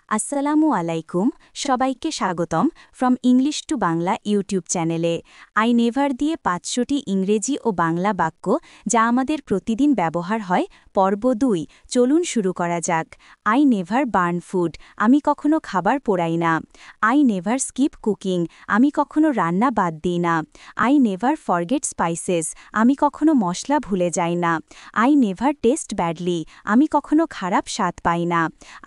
আসসালামু আলাইকুম, সবাইকে স্বাগতম from English to Bangla YouTube চ্যানেলে। আই নেভার দিয়ে ৫০০টি ইংরেজি ও বাংলা বাক্য যা আমাদের প্রতিদিন ব্যবহার হয়, পর্ব ২। চলুন শুরু করা যাক। আই নেভার বার্ন ফুড, আমি কখনো খাবার পোড়াই না। আই নেভার স্কিপ কুকিং, আমি কখনো রান্না বাদ দিই না। আই নেভার ফরগেট স্পাইসেস, আমি কখনো মশলা ভুলে যাই না। আই নেভার টেস্ট ব্যাডলি, আমি কখনো খারাপ স্বাদ পাই না।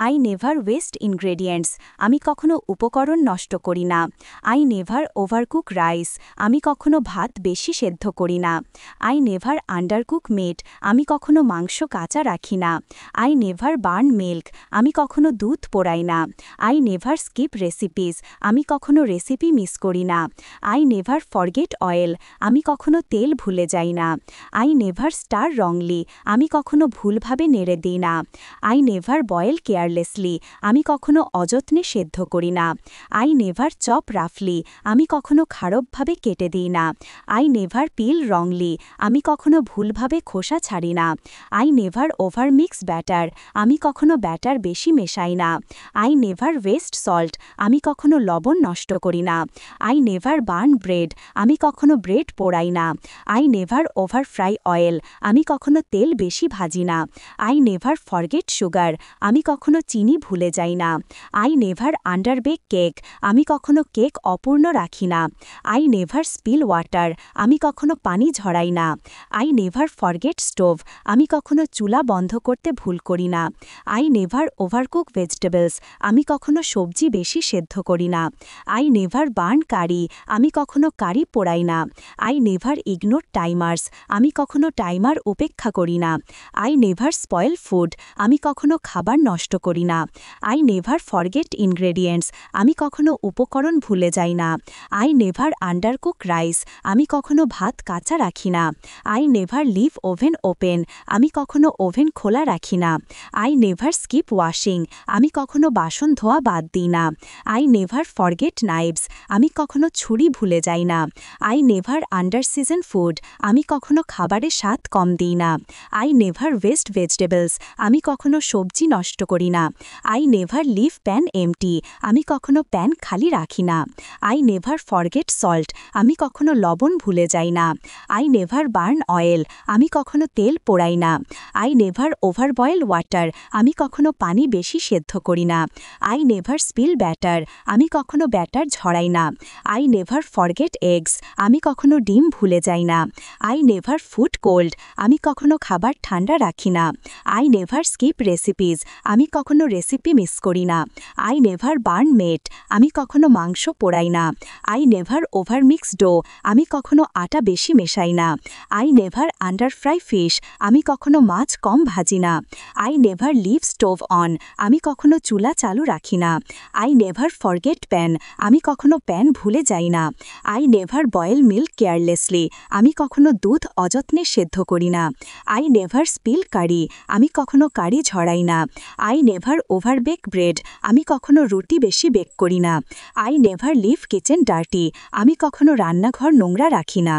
আই নেভার ওয়েস্ট ইনগ্রেডিয়েন্টস, আমি কখনো উপকরণ নষ্ট করি না। আই নেভার ওভারকুক রাইস, আমি কখনো ভাত বেশি সেদ্ধ করি না। আই নেভার আন্ডারকুক মিট, আমি কখনো মাংস কাঁচা রাখি না। আই নেভার বার্ন মিল্ক, আমি কখনো দুধ পোড়াই না। আই নেভার স্কিপ রেসিপিস, আমি কখনো রেসিপি মিস করি না। আই নেভার ফরগেট অয়েল, আমি কখনো তেল ভুলে যাই না। আই নেভার স্টার রংলি, আমি কখনো ভুলভাবে নেড়ে দিই না। আই নেভার বয়েল কেয়ারলেসলি, আমি কখনো অযত্নে সেদ্ধ করি না। আই নেভার চপ রাফলি, আমি কখনো খারাপভাবে কেটে দিই না। আই নেভার পিল রংলি, আমি কখনো ভুলভাবে খোসা ছাড়ি না। I never over mix batter, আমি কখনো ব্যাটার বেশি মেশাই না। আই নেভার ওয়েস্ট সল্ট, আমি কখনো লবণ নষ্ট করি না। আই নেভার বার্ন ব্রেড, আমি কখনো ব্রেড পোড়াই না। I never over fry oil, আমি কখনো তেল বেশি ভাজি না। আই নেভার ফরগেট সুগার, আমি কখনো চিনি ভুলে যাই না। আই নেভার আন্ডারবেক কেক, আমি কখনো কেক অপূর্ণ রাখি না। আই নেভার স্পিল ওয়াটার, আমি কখনো পানি ঝরাই না। আই নেভার ফরগেট স্টোভ, আমি কখনো চুলা বন্ধ করতে ভুল করি না। আই নেভার ওভারকুক ভেজিটেবলস, আমি কখনো সবজি বেশি সেদ্ধ করি না। আই নেভার বার্ন কারি, আমি কখনো কারি পোড়াই না। আই নেভার ইগনোর টাইমার্স, আমি কখনো টাইমার উপেক্ষা করি না। আই নেভার স্পয়েল ফুড, আমি কখনো খাবার নষ্ট করি না। আই নেভার ফরগেট ইনগ্রেডিয়েন্টস, আমি কখনো উপকরণ ভুলে যাই না। আই নেভার আন্ডারকুক রাইস, আমি কখনো ভাত কাঁচা রাখি না। I never leave oven open, আমি কখনো ওভেন খোলা রাখি না। আই নেভার স্কিপ ওয়াশিং, আমি কখনো বাসন ধোয়া বাদ দিই না। আই নেভার ফরগেট নাইভস, আমি কখনো ছুরি ভুলে যাই না। I never under season food, আমি কখনো খাবারের স্বাদ কম দিই না। আই নেভার ওয়েস্ট ভেজিটেবলস, আমি কখনো সবজি নষ্ট করি না। I never leave pan empty, আমি কখনো প্যান খালি রাখি না। আই নেভার ফরগেট সল্ট, আমি কখনো লবণ ভুলে যাই না। আই নেভার বার্ন অয়েল, আমি কখনো তেল পোড়াই না। I never over boil water, আমি কখনো পানি বেশি সেদ্ধ করি না। আই নেভার স্পিল ব্যাটার, আমি কখনো ব্যাটার ঝরাই না। আই নেভার ফরগেট এগস, আমি কখনো ডিম ভুলে যাই না। আই নেভার ফুড কোল্ড, আমি কখনো খাবার ঠান্ডা রাখি না। আই নেভার স্কিপ রেসিপিস, আমি কখনো রেসিপি মিস করি না। আই নেভার বার্ন মেট, আমি কখনো মাংস পোড়াই না। I never over mix dough, আমি কখনো আটা বেশি মেশাই না। I never under fry fish, আমি কখনো মাছ কম ভাজি না। I never leave stove on, আমি কখনো চুলা চালু রাখি না। আই নেভার ফরগেট প্যান, আমি কখনো প্যান ভুলে যাই না। I never boil milk carelessly, আমি কখনো দুধ অযত্নে সেদ্ধ করি না। আই নেভার স্পিল কারি, আমি কখনো কারি ঝরাই না। I never over bake bread, আমি কখনো রুটি বেশি বেক করি না। I never leave kitchen dirty, আমি কখনো রান্নাঘর নোংরা রাখি না।